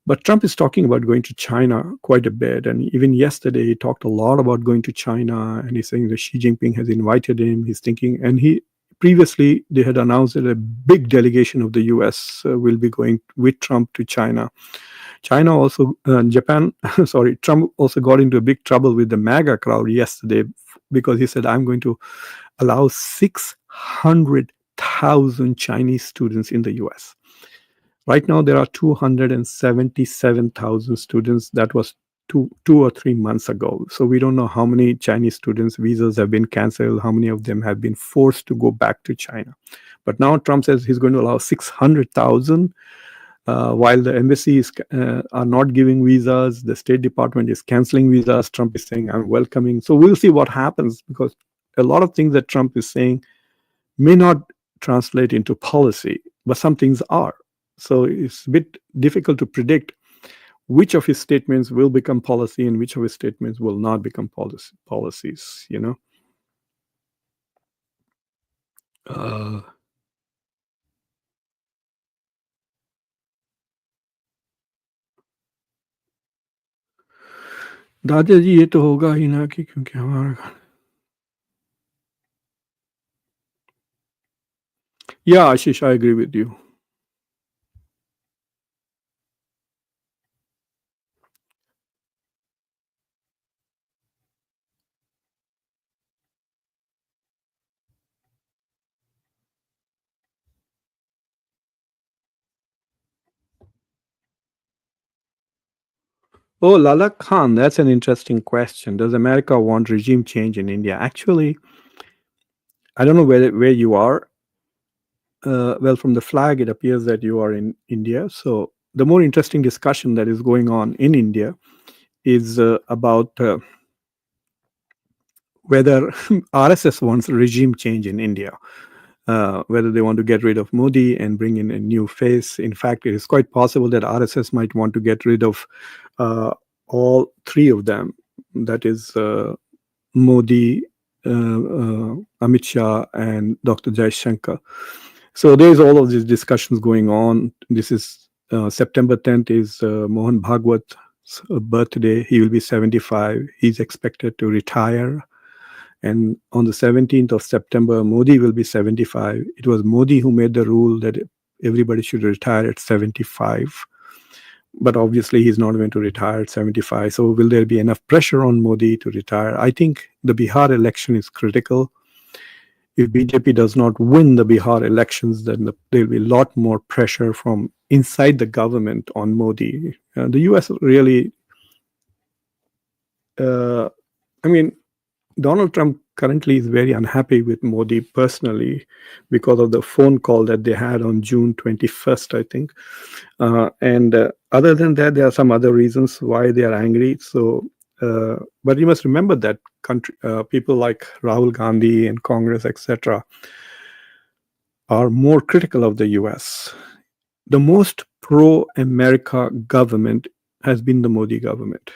But Trump is talking about going to China quite a bit. And even yesterday, he talked a lot about going to China. And he's saying that Xi Jinping has invited him. He's thinking, and previously, they had announced that a big delegation of the US will be going with Trump to China. China also, Japan, sorry, Trump also got into a big trouble with the MAGA crowd yesterday because he said, I'm going to allow 600,000 Chinese students in the US. Right now, there are 277,000 students. That was two or 3 months ago. So we don't know how many Chinese students' visas have been canceled, how many of them have been forced to go back to China. But now Trump says he's going to allow 600,000. While the embassies are not giving visas, the State Department is canceling visas. Trump is saying, I'm welcoming. So we'll see what happens, because a lot of things that Trump is saying may not translate into policy, but some things are. So it's a bit difficult to predict which of his statements will become policy and which of his statements will not become policies, you know. दादाजी ये तो होगा ही ना कि क्योंकि हमारा Yeah, Ashish, I agree with you. Oh, Lala Khan, that's an interesting question. Does America want regime change in India? Actually, I don't know where you are. Well, from the flag, it appears that you are in India. So the more interesting discussion that is going on in India is about whether RSS wants regime change in India, whether they want to get rid of Modi and bring in a new face. In fact, it is quite possible that RSS might want to get rid of uh, all three of them. That is Modi, Amit Shah, and Dr. Jai Shankar. So there's all of these discussions going on. This is September 10th is Mohan Bhagwat's birthday. He will be 75. He's expected to retire. And on the 17th of September, Modi will be 75. It was Modi who made the rule that everybody should retire at 75. But obviously, he's not going to retire at 75. So, will there be enough pressure on Modi to retire? I think the Bihar election is critical. If BJP does not win the Bihar elections, then there will be a lot more pressure from inside the government on Modi. The US really, I mean, Donald Trump currently is very unhappy with Modi personally because of the phone call that they had on June 21st, I think. And other than that, there are some other reasons why they are angry. So, but you must remember that people like Rahul Gandhi and Congress, etc., are more critical of the US. The most pro-America government has been the Modi government.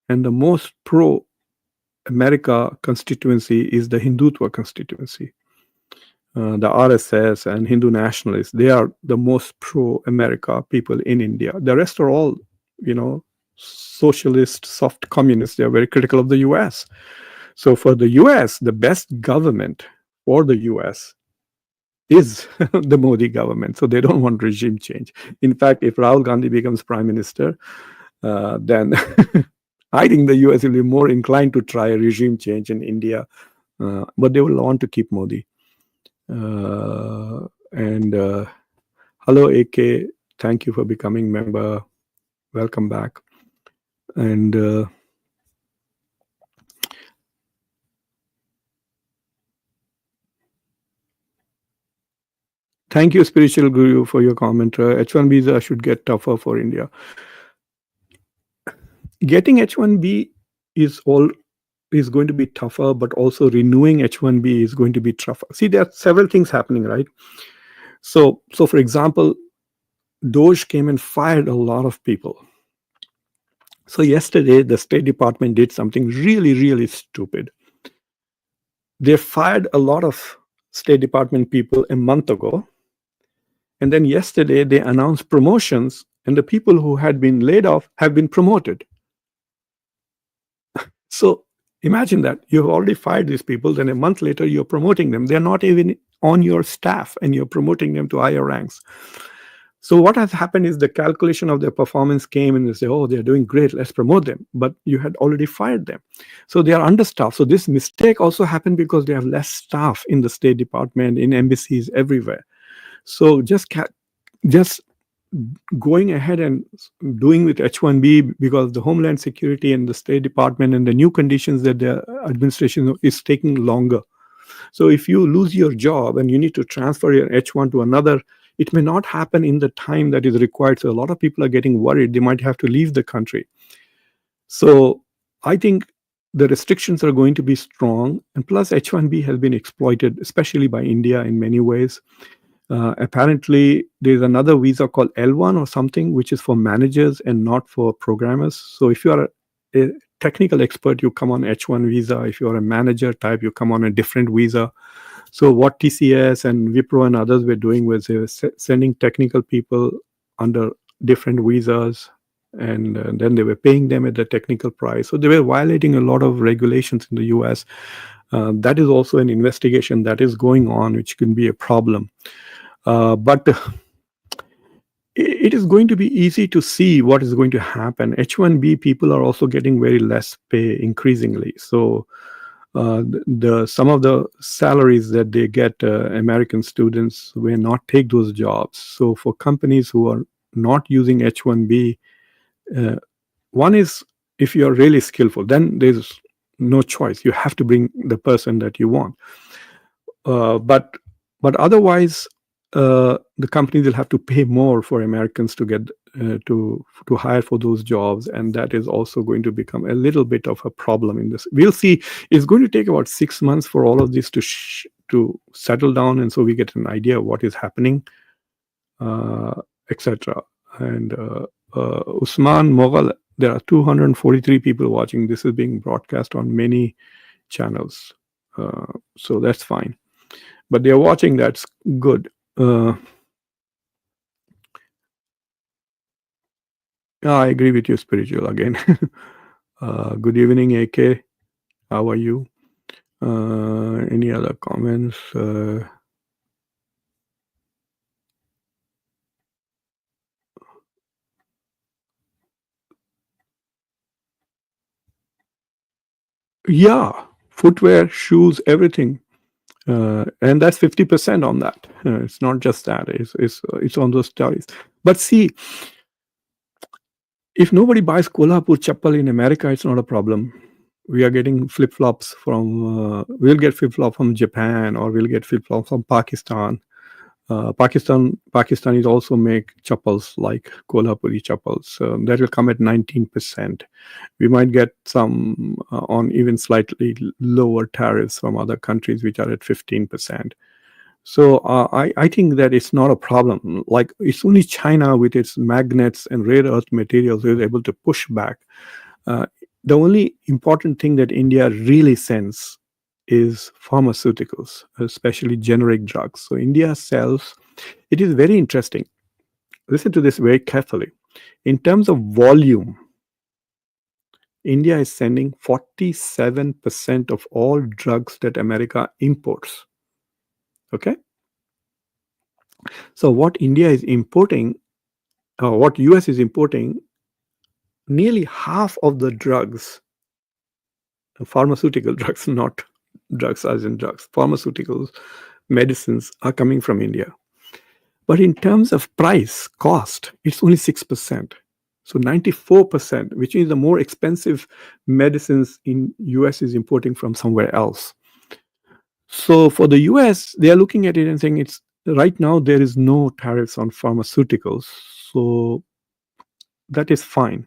And the most pro-America constituency is the Hindutva constituency. The RSS and Hindu nationalists, they are the most pro-America people in India. The rest are all, socialist, soft communists. They are very critical of the US. So for the US, the best government for the US is the Modi government. So they don't want regime change. In fact, if Rahul Gandhi becomes prime minister, then I think the US will be more inclined to try a regime change in India, but they will want to keep Modi. And hello, AK. Thank you for becoming member. Welcome back. And thank you, Spiritual Guru, for your comment. H1 visa should get tougher for India. Getting H1B is going to be tougher, but also renewing H1B is going to be tougher. See, there are several things happening, right? So for example, Doge came and fired a lot of people. So yesterday, the State Department did something really, really stupid. They fired a lot of State Department people a month ago. And then yesterday, they announced promotions, and the people who had been laid off have been promoted. So imagine that. You've already fired these people, then a month later, you're promoting them. They're not even on your staff, and you're promoting them to higher ranks. So what has happened is the calculation of their performance came and they say, oh, they're doing great, let's promote them. But you had already fired them. So they are understaffed. So this mistake also happened because they have less staff in the State Department, in embassies, everywhere. So just going ahead and doing with H1B because the Homeland Security and the State Department and the new conditions that the administration is taking longer. So if you lose your job and you need to transfer your H1 to another, it may not happen in the time that is required. So a lot of people are getting worried. They might have to leave the country. So I think the restrictions are going to be strong. And plus H1B has been exploited, especially by India in many ways. Apparently, there's another visa called L1 or something, which is for managers and not for programmers. So if you are a technical expert, you come on H1 visa. If you are a manager type, you come on a different visa. So what TCS and Wipro and others were doing was they were sending technical people under different visas, and then they were paying them at the technical price. So they were violating a lot of regulations in the US. That is also an investigation that is going on, which can be a problem. But it is going to be easy to see what is going to happen. H1B people are also getting very less pay increasingly. So some of the salaries that they get, American students will not take those jobs. So for companies who are not using H1B, One is, if you're really skillful, then there's no choice. You have to bring the person that you want. But otherwise, the companies will have to pay more for Americans to get to hire for those jobs, and that is also going to become a little bit of a problem in this. We'll see. It's going to take about 6 months for all of this to settle down, and so we get an idea of what is happening, etc. And Usman Mughal, there are 243 people watching. This is being broadcast on many channels, so that's fine. But they're watching. That's good. I agree with you, spiritual, again. Good evening, AK. How are you? Any other comments? Yeah, footwear, shoes, everything. And that's 50% on that. It's not just that. It's on those stories. But see, if nobody buys Kolhapur chappal in America, it's not a problem. We are getting flip-flops from, we'll get flip-flop from Japan, or we'll get flip-flop from Pakistan. Pakistanis also make chappals like Kolhapuri chappals. That will come at 19%. We might get some on even slightly lower tariffs from other countries, which are at 15%. So I think that it's not a problem. Like, it's only China with its magnets and rare earth materials who is able to push back. The only important thing that India really sends is pharmaceuticals, especially generic drugs. So India sells, it is very interesting. Listen to this very carefully. In terms of volume, India is sending 47% of all drugs that America imports. Okay? So what India is importing, what US is importing, nearly half of the drugs, pharmaceutical drugs, not drugs as in drugs, pharmaceuticals, medicines, are coming from India. But in terms of price, cost, it's only 6%. So 94%, which is the more expensive medicines in US is importing from somewhere else. So for the US, they are looking at it and saying, it's right now there is no tariffs on pharmaceuticals. So that is fine.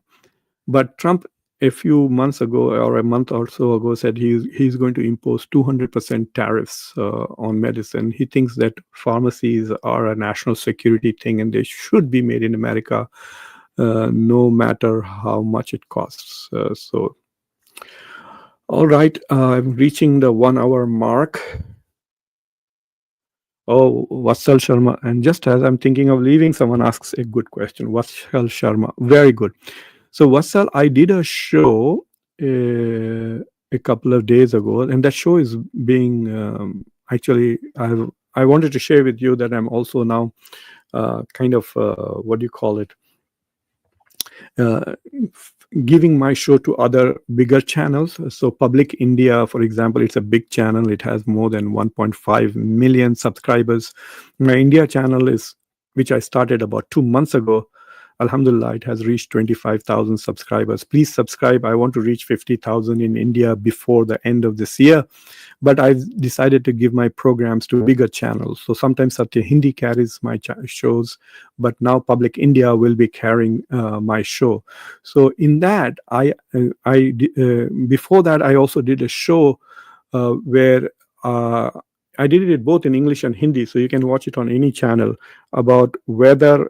But Trump, a few months ago or a month or so ago, said he's going to impose 200% tariffs on medicine. He thinks that pharmacies are a national security thing and they should be made in America, no matter how much it costs. So, all right, I'm reaching the 1 hour mark. Oh, Vatsal Sharma. And just as I'm thinking of leaving, someone asks a good question. Vatsal Sharma. Very good. So, Vatsal, I did a show a couple of days ago, and that show is being actually, I wanted to share with you that I'm also now kind of, what do you call it? Giving my show to other bigger channels. So Public India, for example, it's a big channel. It has more than 1.5 million subscribers. My India channel is, which I started about 2 months ago. Alhamdulillah, it has reached 25,000 subscribers. Please subscribe. I want to reach 50,000 in India before the end of this year. But I've decided to give my programs to bigger channels. So sometimes Satya Hindi carries my shows, but now Public India will be carrying my show. So in that, before that, I also did a show where I did it both in English and Hindi, so you can watch it on any channel, about whether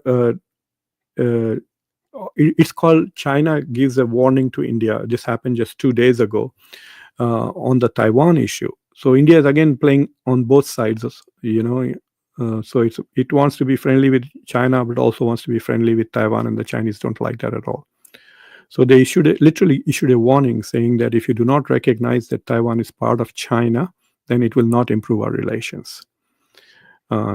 it's called China Gives a Warning to India. This happened just 2 days ago on the Taiwan issue. So India is again playing on both sides, so it wants to be friendly with China, but also wants to be friendly with Taiwan, and the Chinese don't like that at all. So they literally issued a warning saying that if you do not recognize that Taiwan is part of China, then it will not improve our relations.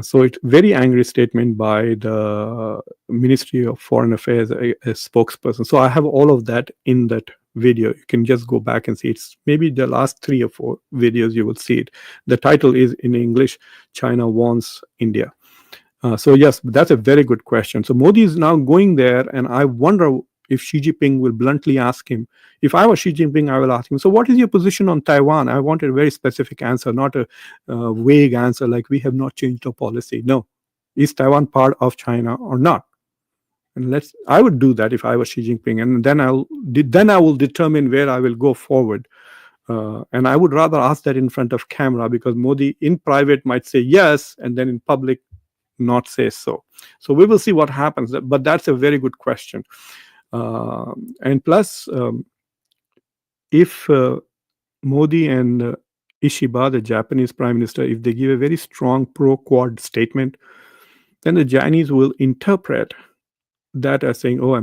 So it's very angry statement by the Ministry of Foreign Affairs, a spokesperson. So I have all of that in that video. You can just go back and see. It's maybe the last 3 or 4 videos you will see it. The title is in English, China Warns India. So yes, that's a very good question. So Modi is now going there, and I wonder if Xi Jinping will bluntly ask him, if I was Xi Jinping, I will ask him, so what is your position on Taiwan? I wanted a very specific answer, not a vague answer like we have not changed our policy. No, is Taiwan part of China or not? And I would do that if I was Xi Jinping, and then I will determine where I will go forward. And I would rather ask that in front of camera, because Modi in private might say yes, and then in public not say so. So we will see what happens. But that's a very good question. And plus, if Modi and Ishiba, the Japanese prime minister, if they give a very strong pro-Quad statement, then the Chinese will interpret that as saying, "Oh,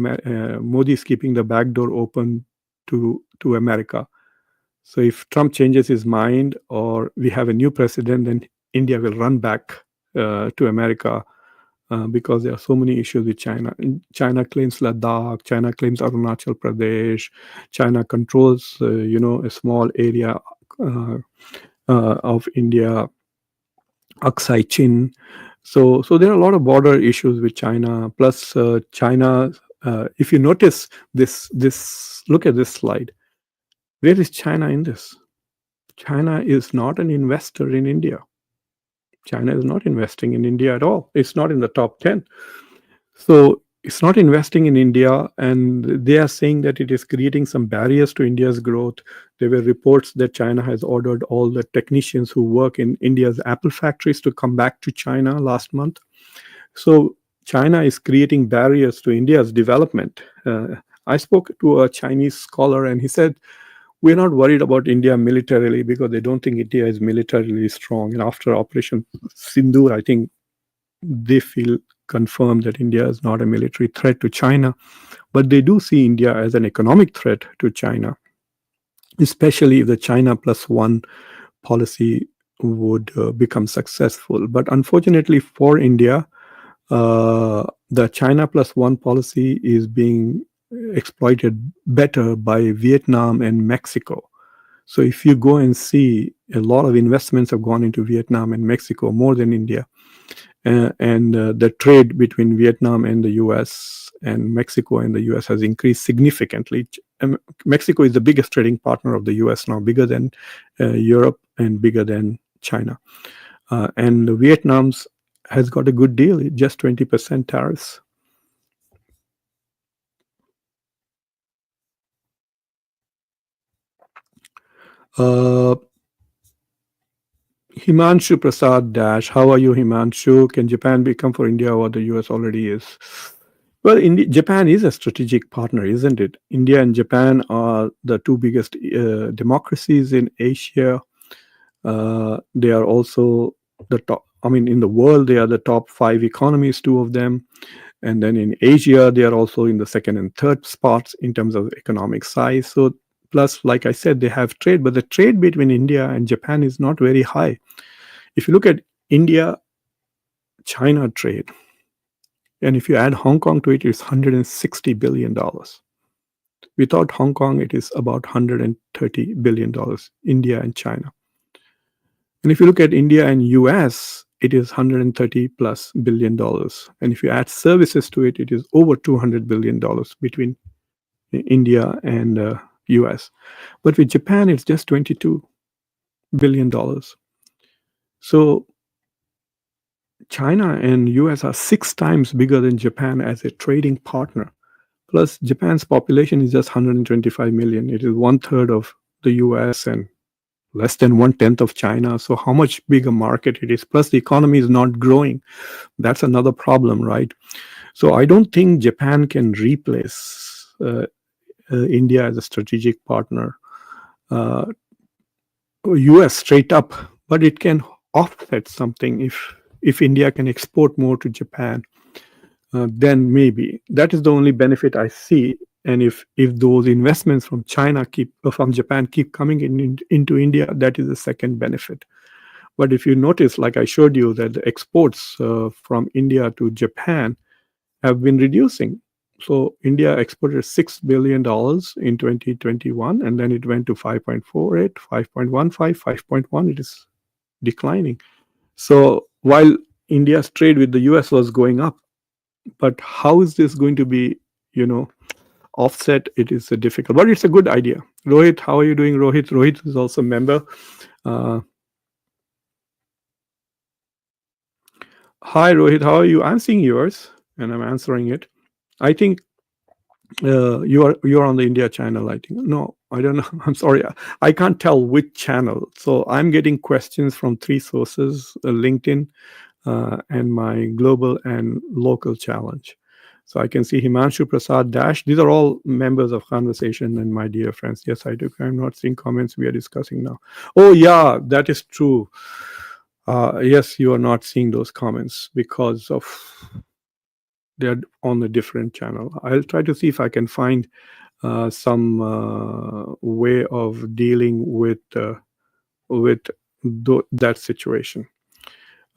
Modi is keeping the back door open to America." So if Trump changes his mind or we have a new president, then India will run back to America because there are so many issues with China. China claims Ladakh, China claims Arunachal Pradesh, China controls, a small area of India, Aksai Chin. So there are a lot of border issues with China. Plus, China, if you notice this, look at this slide. Where is China in this? China is not an investor in India. China is not investing in India at all. It's not in the top 10. So it's not investing in India, and they are saying that it is creating some barriers to India's growth. There were reports that China has ordered all the technicians who work in India's Apple factories to come back to China last month. So China is creating barriers to India's development. I spoke to a Chinese scholar, and he said, we're not worried about India militarily because they don't think India is militarily strong. And after Operation Sindoor, I think they feel confirmed that India is not a military threat to China. But they do see India as an economic threat to China, especially if the China plus one policy would become successful. But unfortunately for India, the China plus one policy is being exploited better by Vietnam and Mexico. So if you go and see, a lot of investments have gone into Vietnam and Mexico more than India. And the trade between Vietnam and the US and Mexico and the US has increased significantly. Mexico is the biggest trading partner of the US now, bigger than Europe and bigger than China. And Vietnam's has got a good deal, just 20% tariffs. Himanshu Prasad Dash, how are you, Himanshu? Can Japan become for India what the US already is? Well, Japan is a strategic partner, isn't it? India and Japan are the two biggest democracies in Asia. They are also the top, in the world, they are the top 5 economies, 2 of them. And then in Asia, they are also in the second and third spots in terms of economic size. So, plus, like I said, they have trade, but the trade between India and Japan is not very high. If you look at India-China trade, and if you add Hong Kong to it, it's $160 billion. Without Hong Kong, it is about $130 billion, India and China. And if you look at India and US, it is $130 plus billion. And if you add services to it, it is over $200 billion between India and US. But with Japan, it's just $22 billion. So China and US are 6 times bigger than Japan as a trading partner. Plus, Japan's population is just 125 million. It is 1/3 of the US and less than 1/10 of China. So how much bigger market it is? Plus, the economy is not growing. That's another problem, right? So I don't think Japan can replace India as a strategic partner. US straight up, but it can offset something if India can export more to Japan. Then maybe that is the only benefit I see. And if those investments from from Japan keep coming into India, that is the second benefit. But if you notice, like I showed you, that the exports from India to Japan have been reducing. So India exported $6 billion in 2021, and then it went to 5.48, 5.15, 5.1. It is declining. So while India's trade with the US was going up, but how is this going to be, offset it is difficult, but it's a good idea. Rohit, how are you doing? Rohit is also a member. uh, Hi Rohit, how are you? I'm seeing yours and I'm answering it. I think you're on the India channel. I think no, I don't know. I'm sorry, I can't tell which channel. So I'm getting questions from three sources: LinkedIn, and my global and local challenge. So I can see Himanshu Prasad Dash. These are all members of conversation and my dear friends. Yes, I do. I'm not seeing comments we are discussing now. Oh yeah, that is true. Yes, you are not seeing those comments because of they're on a different channel. I'll try to see if I can find some way of dealing with that situation.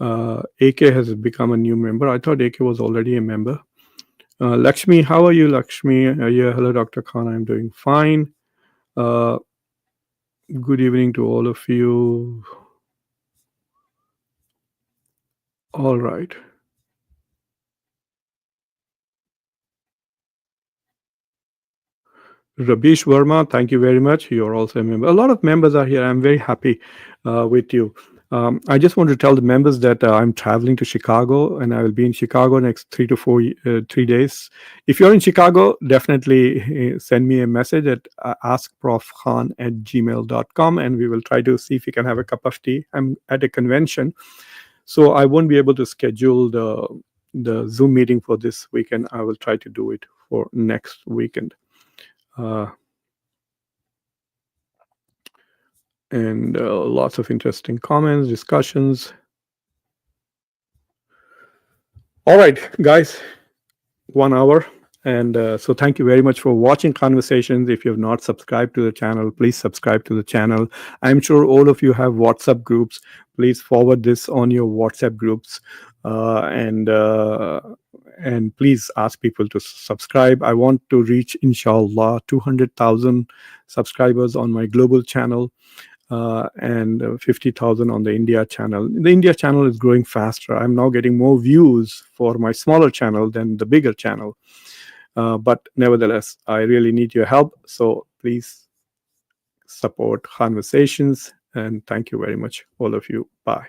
AK has become a new member. I thought AK was already a member. Lakshmi, how are you, Lakshmi? Yeah, hello, Dr. Khan. I'm doing fine. Uh, Good evening to all of you. All right. Rabish Verma, thank you very much. You're also a member. A lot of members are here. I'm very happy with you. I just want to tell the members that I'm traveling to Chicago and I will be in Chicago next 3 days. If you're in Chicago, definitely send me a message at askprofkhan@gmail.com and we will try to see if we can have a cup of tea. I'm at a convention, so I won't be able to schedule the Zoom meeting for this weekend. I will try to do it for next weekend. Uh, and lots of interesting comments, discussions. All right, guys, 1 hour. And so thank you very much for watching Conversations. If you have not subscribed to the channel, please subscribe to the channel. I'm sure all of you have WhatsApp groups. Please forward this on your WhatsApp groups. And please ask people to subscribe. I want to reach, inshallah, 200,000 subscribers on my global channel. And 50,000 on the India channel. The India channel is growing faster. I'm now getting more views for my smaller channel than the bigger channel. But nevertheless, I really need your help. So please support Conversations. And thank you very much, all of you. Bye.